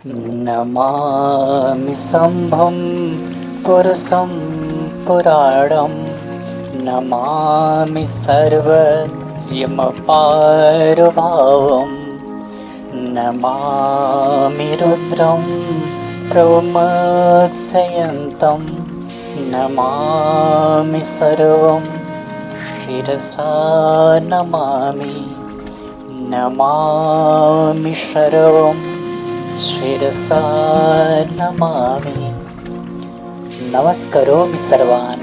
नमामि शम्भुं पुरुषं पुराणं। नमामि सर्वयमपारभावं। नमामि रुद्रं प्रमोक्षयन्तं। नमामि सर्वं शिरसा नमामि। नमामि सर्वं शिरसा नमामि। नमस्करोमि सर्वान्।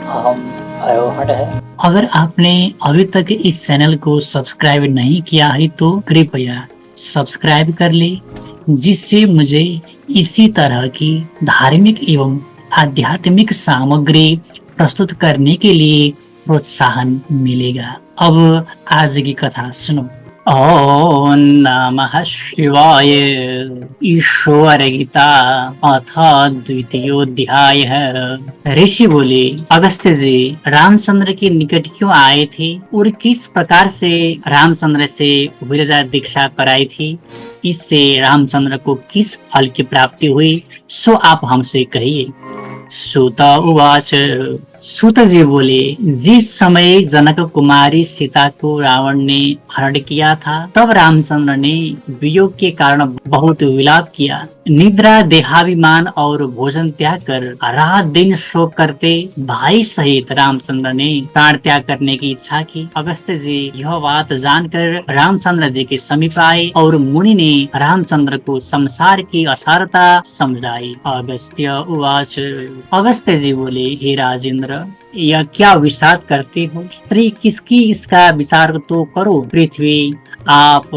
अहम आरोहण है। अगर आपने अभी तक इस चैनल को सब्सक्राइब नहीं किया है तो कृपया सब्सक्राइब कर ले, जिससे मुझे इसी तरह की धार्मिक एवं आध्यात्मिक सामग्री प्रस्तुत करने के लिए प्रोत्साहन मिलेगा। अब आज की कथा सुनो। ओम नमः शिवाय। ईश्वर गीता अथ द्वितीयोध्याय। ऋषि बोले, अगस्त्य जी, रामचंद्र के निकट क्यों आए थे और किस प्रकार से रामचंद्र से विरजा दीक्षा कराई थी? इससे रामचंद्र को किस फल की प्राप्ति हुई, सो आप हमसे कहिए। सूत उवाच। सूत जी बोले, जिस समय जनक कुमारी सीता को रावण ने हरण किया था, तब रामचंद्र ने वियोग के कारण बहुत विलाप किया। निद्रा, देहाभिमान और भोजन त्याग कर रात दिन शोक करते भाई सहित रामचंद्र ने प्राण त्याग करने की इच्छा की। अगस्त्य जी यह बात जानकर रामचंद्र जी के समीप आए और मुनि ने रामचंद्र को संसार की असारता समझाई। अगस्त्य उवाच। अगस्त्य जी बोले, हे राजेंद्र, यह क्या विचार करते हो? स्त्री किसकी, इसका विचार तो करो। पृथ्वी, आप,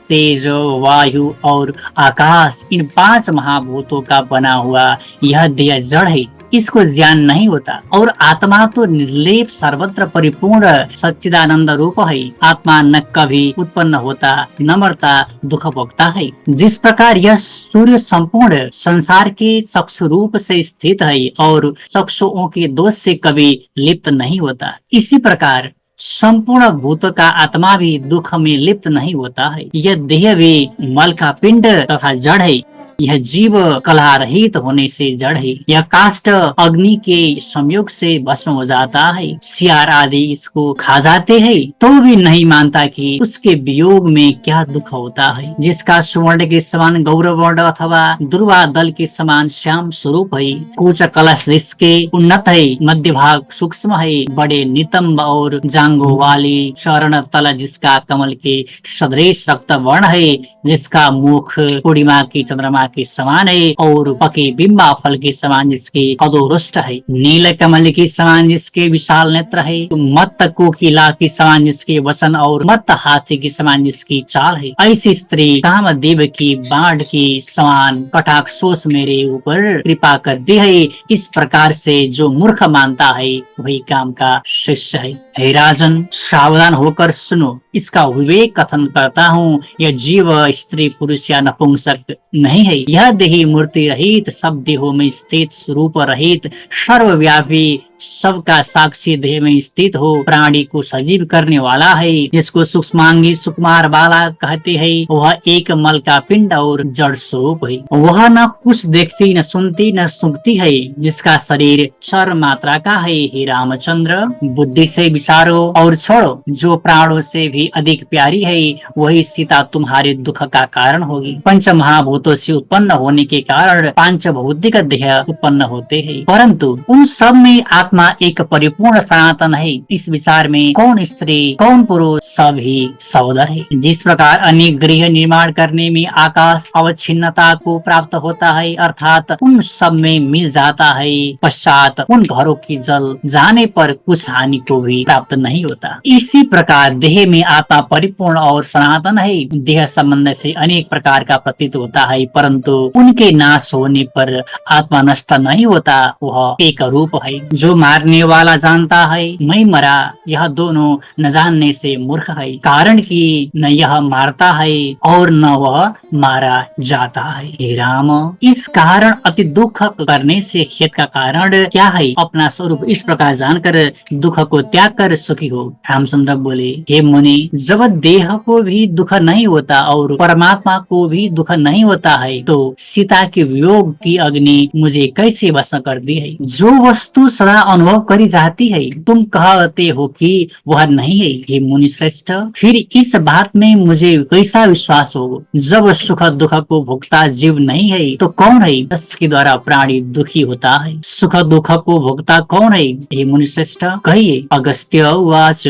तेज, वायु और आकाश, इन 5 महाभूतों का बना हुआ यह देह जड़ है, इसको ज्ञान नहीं होता। और आत्मा तो निर्लेप सर्वत्र परिपूर्ण सच्चिदानंद रूप है। आत्मा न कभी उत्पन्न होता, न मरता, दुख भोगता है। जिस प्रकार यह सूर्य संपूर्ण संसार के चक्षु रूप से स्थित है और चक्षुओं के दोष से कभी लिप्त नहीं होता, इसी प्रकार संपूर्ण भूत का आत्मा भी दुख में लिप्त नहीं होता है। यह देह भी मल का पिंड तथा जड़ है। यह जीव कलह रहित होने से जड़ है। यह काष्ठ अग्नि के संयोग से भस्म हो जाता है। सियार आदि इसको खा जाते हैं तो भी नहीं मानता कि उसके वियोग में क्या दुख होता है। जिसका सुवर्ण के समान गौरव वर्ण अथवा दुर्वा दल के समान श्याम स्वरूप है। कूच कलश जिसके उन्नत है, मध्य भाग सूक्ष्म है, बड़े नितंब और जांगों वाली चरण तल जिसका कमल के सदृश रक्त वर्ण है, जिसका मुख पूर्णिमा की चंद्रमा के समान है और पके बिंबा फल के समान जिसके अधोरुष्ट है, नील कमल के समान जिसके विशाल नेत्र है, मत कोकिला के समान जिसके वचन और मत हाथी के समान जिसकी चाल है। ऐसी स्त्री कामदेव की बाढ़ के समान कटाक्षोष मेरे ऊपर कृपा कर दी है। इस प्रकार से जो मूर्ख मानता है वही काम का शिष्य है। हे राजन, सावधान होकर सुनो, इसका विवेक कथन करता हूँ। यह जीव स्त्री पुरुष या नपुंसक नहीं है। यह देही मूर्ति रहित, सब देहों में स्थित, स्वरूप रहित, सर्वव्यापी, सबका साक्षी देह में स्थित हो, प्राणी को सजीव करने वाला है। जिसको सूक्ष्मांगी सुकुमार बाला कहते हैं, वह एक मल का पिंड और जड़ स्वरूप है। वह न कुछ देखती, न सुनती, न सूंघती है। जिसका शरीर क्षर मात्रा का है। हे रामचंद्र, बुद्धि से विचारो और छोड़ो। जो प्राणों से भी अधिक प्यारी है, वही सीता तुम्हारे दुख का कारण होगी। पंच महाभूतों से उत्पन्न होने के कारण पांच भौतिक देह उत्पन्न होते हैं, परंतु उन सब में आत्मा एक परिपूर्ण सनातन है। इस विचार में कौन स्त्री कौन पुरुष, सब ही सहोदर है। जिस प्रकार अनेक गृह निर्माण करने में आकाश अवच्छिन्नता को प्राप्त होता है, अर्थात उन सब में मिल जाता है, पश्चात उन घरों की जल जाने पर कुछ हानि को भी प्राप्त नहीं होता। इसी प्रकार देह में आत्मा परिपूर्ण और सनातन है। देह संबंध से अनेक प्रकार का प्रतीत होता है, परंतु उनके नाश होने पर आत्मा नष्ट नहीं होता, वह एक रूप है। जो मारने वाला जानता है मैं मरा, यह दोनों न जानने से मूर्ख है। कारण कि न यह मारता है और न वह मारा जाता है। हे राम, इस कारण अति दुख करने से खेद का कारण क्या है? अपना स्वरूप इस प्रकार जानकर दुख को त्याग कर सुखी हो। रामचंद्र बोले, हे मुनि, जब देह को भी दुख नहीं होता और परमात्मा को भी दुख नहीं होता है तो सीता के वियोग की अग्नि मुझे कैसे वश कर दी है? जो वस्तु सदा अनुभव करी जाती है तुम कहते हो कि वह नहीं है। हे मुनि श्रेष्ठ, फिर इस बात में मुझे कैसा विश्वास हो? जब सुख दुख को भोगता जीव नहीं है तो कौन है जिसके द्वारा प्राणी दुखी होता है? सुख दुख को भोगता कौन है? हे मुनि श्रेष्ठ, कहिए। अगस्त्य उवाच।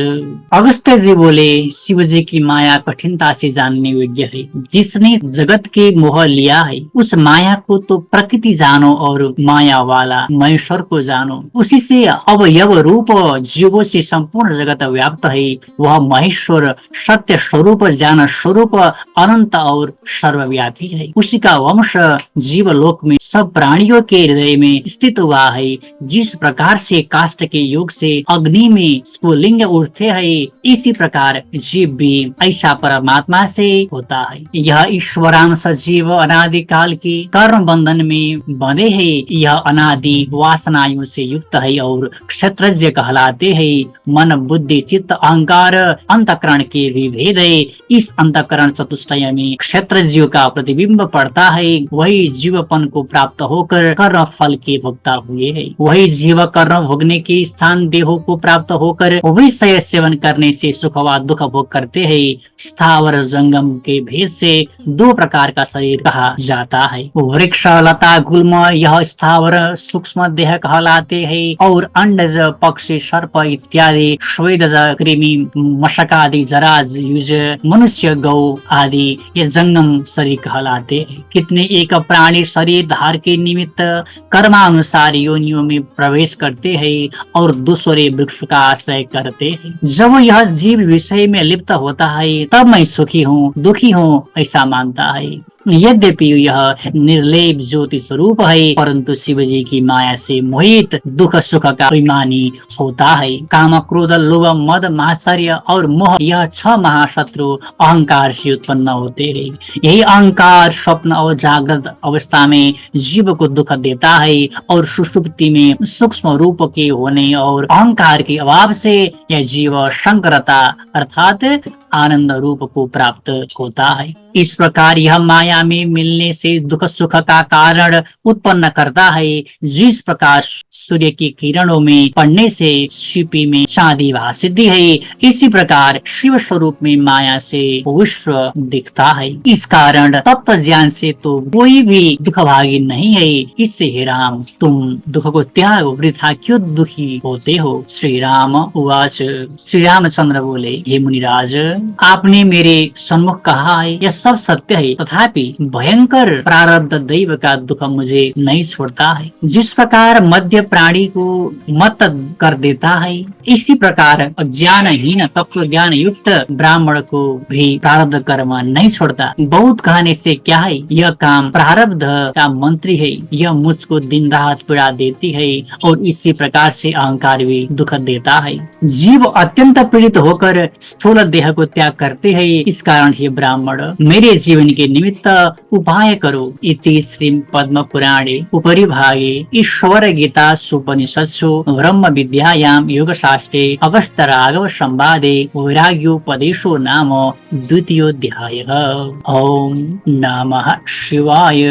अगस्त्य जी बोले, शिव जी की माया कठिनता से जानने योग्य है। जिसने जगत के मोह लिया है उस माया को तो प्रकृति जानो और माया वाला महेश्वर को जानो। उसी से अवयव रूप जीवों से संपूर्ण जगत व्याप्त है। वह महेश्वर सत्य स्वरूप ज्ञान स्वरूप अनंत और सर्वव्यापी है। उसी का वंश जीव लोक में सब प्राणियों के हृदय में स्थित हुआ है। जिस प्रकार से काष्ठ के योग से अग्नि में स्फुलिंग उठते है, इसी प्रकार जीव भी ऐसा परमात्मा से होता है। यह ईश्वरांश जीव अनादि काल की कर्म बंधन में बंधे है। यह अनादि वासनाओं से युक्त है और क्षत्रज्ञ कहलाते हैं। मन बुद्धि चित्त अहंकार अंतकरण के भी भेद है। इस अंतकरण चतुष्टय में क्षत्रज्ञ का प्रतिबिंब पड़ता है। वही जीवपन को प्राप्त होकर कर्म फल के भोक्ता हुए है। वही जीव कर्म भोगने के स्थान देहों को प्राप्त होकर विषय सेवन करने से सुख व दुख भोग करते हैं। स्थावर जंगम के भेद से दो प्रकार का शरीर कहा जाता है। वृक्ष लता गुल्म यह स्थावर सूक्ष्म देह कहलाते हैं और अंडज पक्षी सर्प इत्यादि स्वेदज कृमि मशक आदि जराज युज मनुष्य गौ आदि ये जंगम शरीर कहलाते हैं। कितने एक प्राणी शरीर धार के निमित्त कर्मानुसार योनियों में प्रवेश करते हैं और दूसरे वृक्ष का आश्रय करते हैं। जब यह जीव विषय में लिप्त होता है तब मैं सुखी हूँ दुखी हूँ ऐसा मानता है। यद्यपि यह निर्लेप ज्योति स्वरूप है परंतु शिव जी की माया से मोहित दुख सुख का अभिमानी होता है। काम क्रोध लोभ मद मात्सर्य और मोह यह 6 महाशत्रु अहंकार से उत्पन्न होते हैं। यही अहंकार स्वप्न और जागृत अवस्था में जीव को दुख देता है और सुषुप्ति में सूक्ष्म रूप के होने और अहंकार के अभाव से यह जीव शंकरता अर्थात आनंद रूप को प्राप्त होता है। इस प्रकार यह माया में मिलने से दुख सुख का कारण उत्पन्न करता है। जिस प्रकार सूर्य की किरणों में पड़ने से शिपी में चांदी भासित है, इसी प्रकार शिव स्वरूप में माया से विश्व दिखता है। इस कारण तत्व ज्ञान से तो कोई भी दुख भागी नहीं है। इससे हे राम, तुम दुख को त्याग वृथा क्यों दुखी होते हो? श्री राम उवाच। श्री रामचंद्र बोले, हे मुनिराज, आपने मेरे सम्मुख कहा है यह सब सत्य है, तथापि भयंकर प्रारब्ध दैव का दुख मुझे नहीं छोड़ता है। जिस प्रकार मध्य प्राणी को मत कर देता है, इसी प्रकार ज्ञानहीन तत्व ज्ञान युक्त ब्राह्मण को भी प्रारब्ध कर्म नहीं छोड़ता। बहुत कहने से क्या है, यह काम प्रारब्ध का मंत्री है। यह मुझको दिन रात पीड़ा देती है और इसी प्रकार से अहंकार भी दुख देता है। जीव अत्यंत पीड़ित होकर स्थूल देह को त्याग करते हैं। इस कारण हे ब्राह्मण, मेरे जीवन के निमित्त उपाय करो। इति श्री पद्म पुराणे उपरि भागे ईश्वर गीता सुपनिषत्सु ब्रह्म विद्यायां योग शास्त्रे अगस्त्य राघव संवादे वैराग्योपदेशो नाम द्वितीयोऽध्यायः। ओम नमः शिवाय।